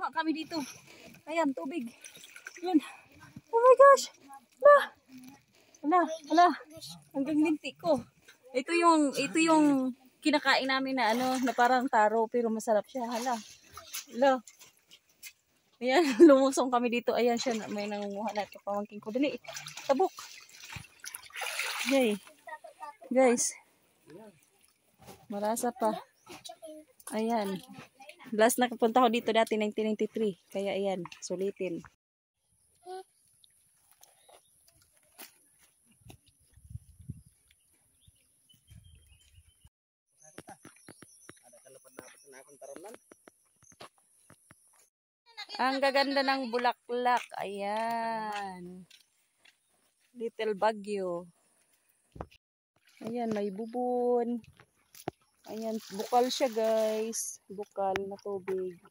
kumuha kami dito. Ayan, tubig. Yan. Oh my gosh. Hala. Hanggang linti ko. Ito yung kinakain namin na na parang taro pero masarap siya. Hala. Ayan, lumusong kami dito. Ayan siya, may nangunguha na ito. Pamangkin ko. Dali, tabok. Yay. Guys. Marasa pa. Ayan. Last nakapunta ko dito dati, 1993. Kaya ayan, sulitin. Ang gaganda ng bulaklak. Ayan. Little Baguio. Ayan, may bubon. Ayan, bukal siya guys. Bukal na tubig.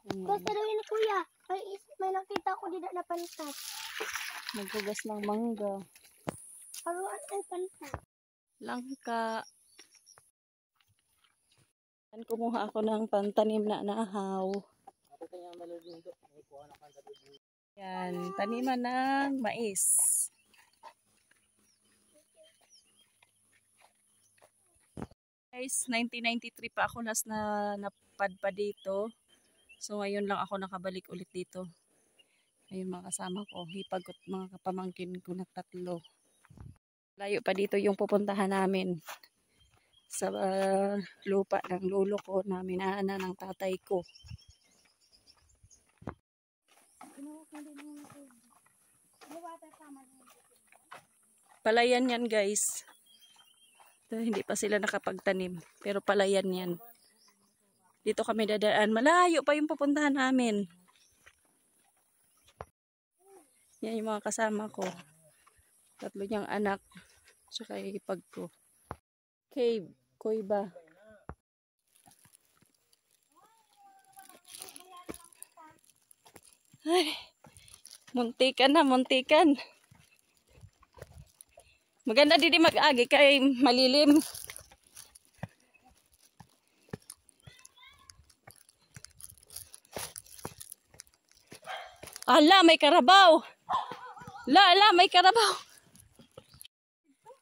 Basta rin kuya. May nakita ko dito na pansat. Maghugas ng mangga. Paruan ay pansat. Langka. Ayan, kumuha ako ng pantanim na nahaw. Ayan, taniman ng mais. Guys, 1993 pa ako last na napadpa dito. So ngayon lang ako nakabalik ulit dito. Ayun mga kasama ko, hipag mga kapamangkin ko na 3. Layo pa dito yung pupuntahan namin. Sa lupa ng lolo ko na minana ng tatay ko. Palayan yan guys. Hindi pa sila nakapagtanim. Pero palayan yan. Dito kami dadaan. Malayo pa yung pupuntahan namin. Yan yung mga kasama ko. 3 niyang anak. Tsaka ipag ko. Cave. Kuiba. Ay. Muntikan na. Muntikan. Maganda din mag-agi kay malilim. Ala, may karabaw. La, may karabaw.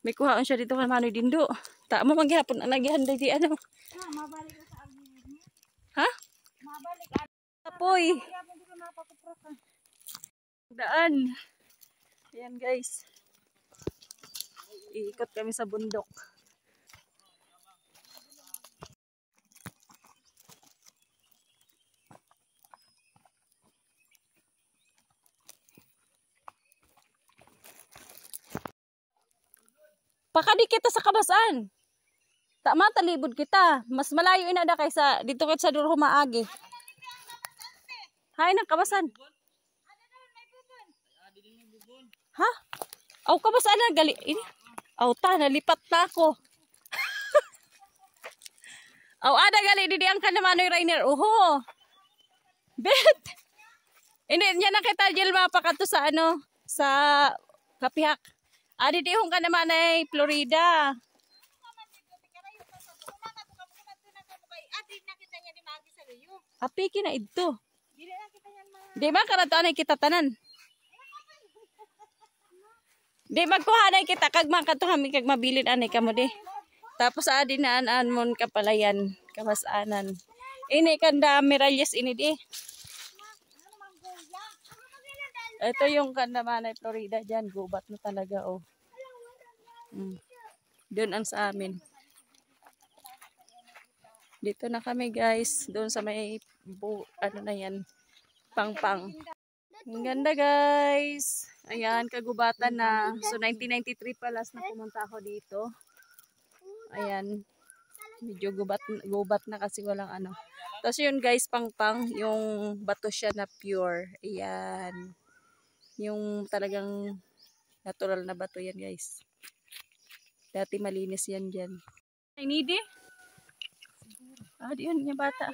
May kuhaan siya dito kay Manoy Dindo. Ta mo maghapon ang nagihan di ano. Mabalik na sa agin. Ha? Mabalik. Apoy. Daan. Ayan guys. Iikot kami sa bundok. Pakadi kita sa kabasan. Tama talibod kita. Mas malayo inada kaysa dito kat sa Duro maagi. Hay nang kabasan. Ha? Aw kabasan na gali ini. Aw ta nalipat na ako. Aw ada gali di ang kanamanoy Rainer. Oho. Bet. Hindi niya nakita Jilma pa kadto sa sa Kapihak. Adi di hong kanamanay Florida. Api kina idto. Di ba karato anay kita tanan? Di magkuhanay kita kag makatuhami kag mabilin anay kamo di. Tapos adi naan mon kapalayan, kabasanan. Ini kanda Miralles ini di. Ito yung Kandamanay, Florida dyan. Gubat na talaga oh. Doon ang sa amin. Dito na kami guys. Doon sa may ano na yan. Pangpang. Ang ganda guys. Ayan, kagubatan na. So 1993 pa last na pumunta ako dito. Ayan. Medyo gubat na kasi walang ano. Tapos yun guys, pangpang. Yung bato siya na pure. Ayan. Yung talagang natural na bato yan guys. Dati malinis yan dyan. Ay, needy? Ah, diyan niya bata.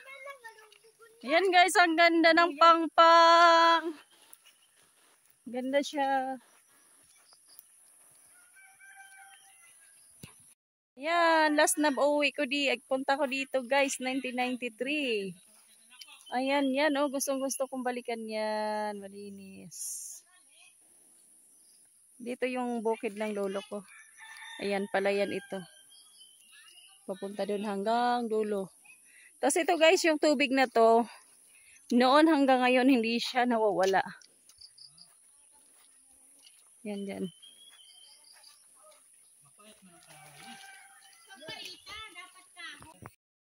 Ayan guys, ang ganda ng pangpang. Ganda siya. Ayan, last na uwi ko di. Agpunta ko dito guys, 1993. Ayan, yan. Oh, gustong-gusto kong balikan yan. Malinis. Dito yung bukid ng lolo ko. Ayan, palayan ito. Papunta dun hanggang dulo. Tapos ito guys, yung tubig na to, noon hanggang ngayon hindi siya nawawala. Yan dyan.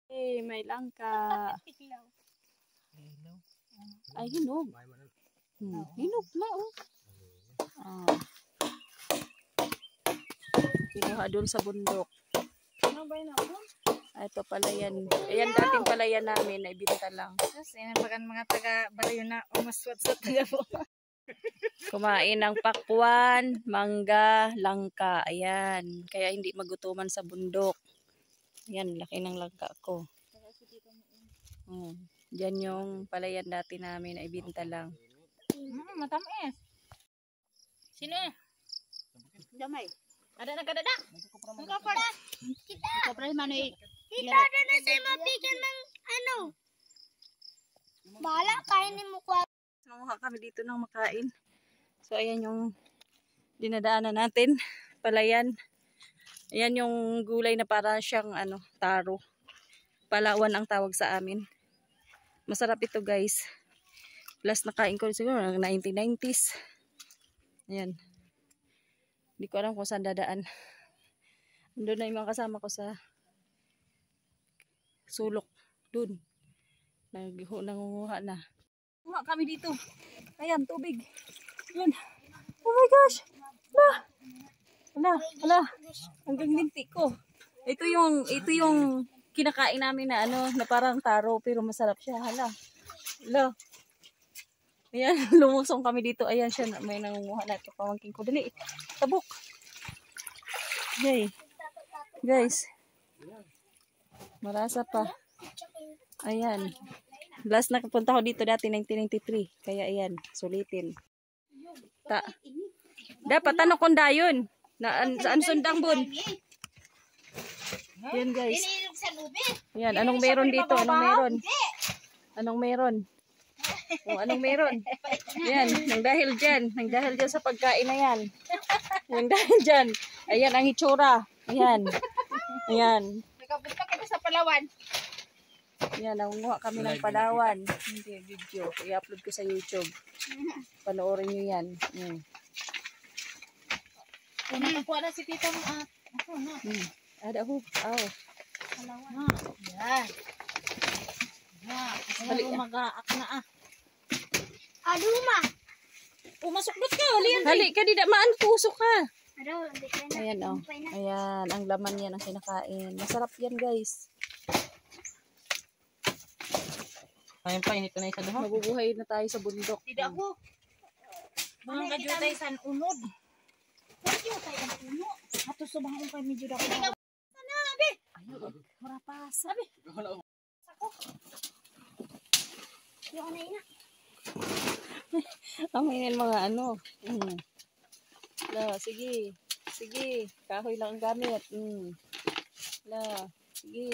Hey, may langka. Ay, hinog. Hinog na, oh. Ah. Kinuha doon sa bundok. Ah, ito palayan. Ayan, dating palayan namin, na ibinta lang. Tapos, inapakan mga taga-barayo na umaswat-swat taga po. Kumain ng pakwan, mangga, langka. Ayan. Kaya hindi magutuman sa bundok. Ayan, laki ng langka ko. Diyan yung palayan dati namin na ibinta lang. Matamis. Sino eh? Jamay. Ada na kadada. Ang kapal. Kita. Kapal manoy. Kita ada na siya mabigyan ng ano. Bala, kainin mo ko. Nanguha kami dito ng makain. So, ayan yung dinadaanan natin. Palayan. Ayan yung gulay na para siyang ano, taro. Palawan ang tawag sa amin. Masarap ito guys. Plus nakain ko siguro ng 1990s. Ayan. Hindi ko alam kung saan dadaan. Doon na yung mga kasama ko sa sulok. Doon. Nangunguha na. Kuha kami dito. Ayan, tubig. Ayan. Oh my gosh. Hala. Hanggang linti ko. Ito yung kinakain namin na ano, na parang taro pero masarap siya. Hala. Ayan, lumusong kami dito. Ayan siya, may nangunguha na ito. Pamangking ko. Dali, tabok. Yay. Guys. Marasa pa. Ayan. Last nakapunta ko dito dati, 1993. Kaya ayan, sulitin. Dapat ano kung dayon? Saan sundang bun? Ayan guys. Ayan, anong meron dito? Anong meron? Kung anong meron. Ayan, nang dahil dyan sa pagkain na yan. Nang dahil dyan. Ayan ang itsura. Ayan. Nakapunta kami sa Palawan. Ayan, nangunguha kami ng Palawan. Hindi, video. I-upload ko sa YouTube. Panoorin nyo yan. Nakakuha na si tita mo. Ako na. Ada ho. Palawan. Yan. Hali mag-aak na Aluma. Pumasok ba't ka? Hali ka, di damaan puso ka. Ayan Ayan oh. Ayan, ang laman yan ang kinakain. Masarap yan guys. Ayun pa, init ko na isa doon. Mabubuhay na tayo sa bundok. Tidak ko. Mga kajutay san unod. Kajutay ang uno. Ato subang kay medyo daw. Sana abi. Ayun, marapas. Abi. Sako. Yung na ina. Aminin mga ano. Sige. Kahoy lang ang gamit. Sige.